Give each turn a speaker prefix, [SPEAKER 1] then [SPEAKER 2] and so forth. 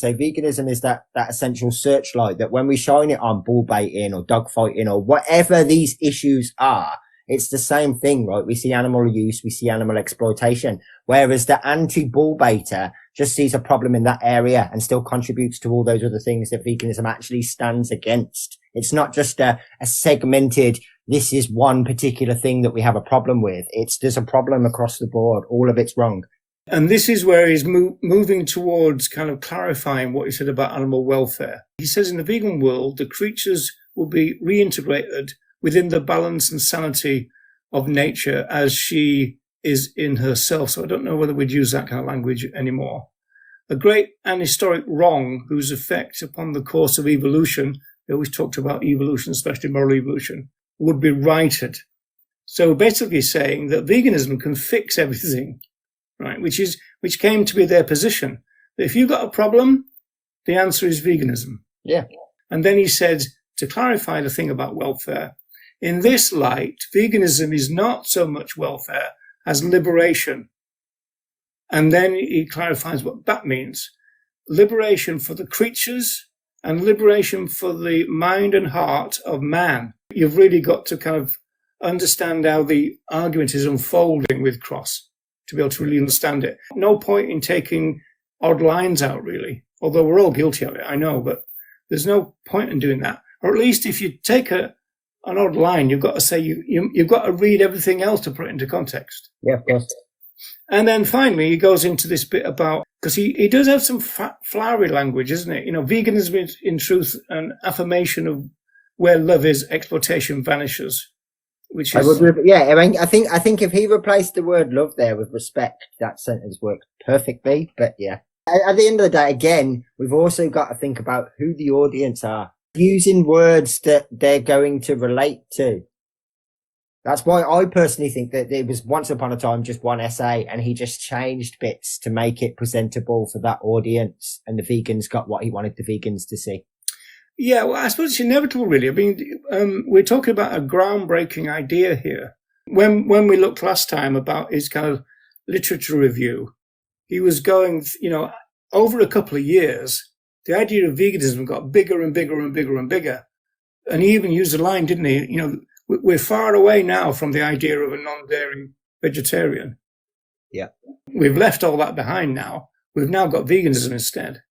[SPEAKER 1] So veganism is that essential searchlight that when we shine it on bull baiting or dog fighting or whatever these issues are, it's the same thing, right? We see animal use, we see animal exploitation, whereas the anti-bull baiter just sees a problem in that area and still contributes to all those other things that veganism actually stands against. It's not just a segmented, this is one particular thing that we have a problem with. There's a problem across the board. All of it's wrong.
[SPEAKER 2] And this is where he's moving towards kind of clarifying what he said about animal welfare. He says in the vegan world, the creatures will be reintegrated within the balance and sanity of nature as she is in herself. So I don't know whether we'd use that kind of language anymore. A great and historic wrong whose effect upon the course of evolution, we always talked about evolution, especially moral evolution, would be righted. So basically saying that veganism can fix everything, right? Which came to be their position. That if you've got a problem, the answer is veganism.
[SPEAKER 1] Yeah.
[SPEAKER 2] And then he said, to clarify the thing about welfare, in this light, veganism is not so much welfare as liberation. And then he clarifies what that means. Liberation for the creatures and liberation for the mind and heart of man. You've really got to kind of understand how the argument is unfolding with Cross to be able to really understand it. No point in taking odd lines out, really, although we're all guilty of it, I know, but there's no point in doing that. Or at least if you take an odd line, you've got to say, you've got to read everything else to put it into context.
[SPEAKER 1] Yeah, of course.
[SPEAKER 2] And then finally, he goes into this bit about, because he does have some flowery language, isn't it? You know, veganism is in truth an affirmation of where love is, exploitation vanishes. Which is,
[SPEAKER 1] I think if he replaced the word love there with respect, that sentence worked perfectly. But yeah, at the end of the day, again, we've also got to think about who the audience are, using words that they're going to relate to. That's why I personally think that it was once upon a time just one essay and he just changed bits to make it presentable for that audience, and the vegans got what he wanted the vegans to see.
[SPEAKER 2] Yeah, well, I suppose it's inevitable, really. I mean, we're talking about a groundbreaking idea here. When we looked last time about his kind of literature review, he was going, over a couple of years, the idea of veganism got bigger and bigger and bigger and bigger. And he even used a line, didn't he? We're far away now from the idea of a non-dairy vegetarian.
[SPEAKER 1] Yeah.
[SPEAKER 2] We've left all that behind now. We've now got veganism instead.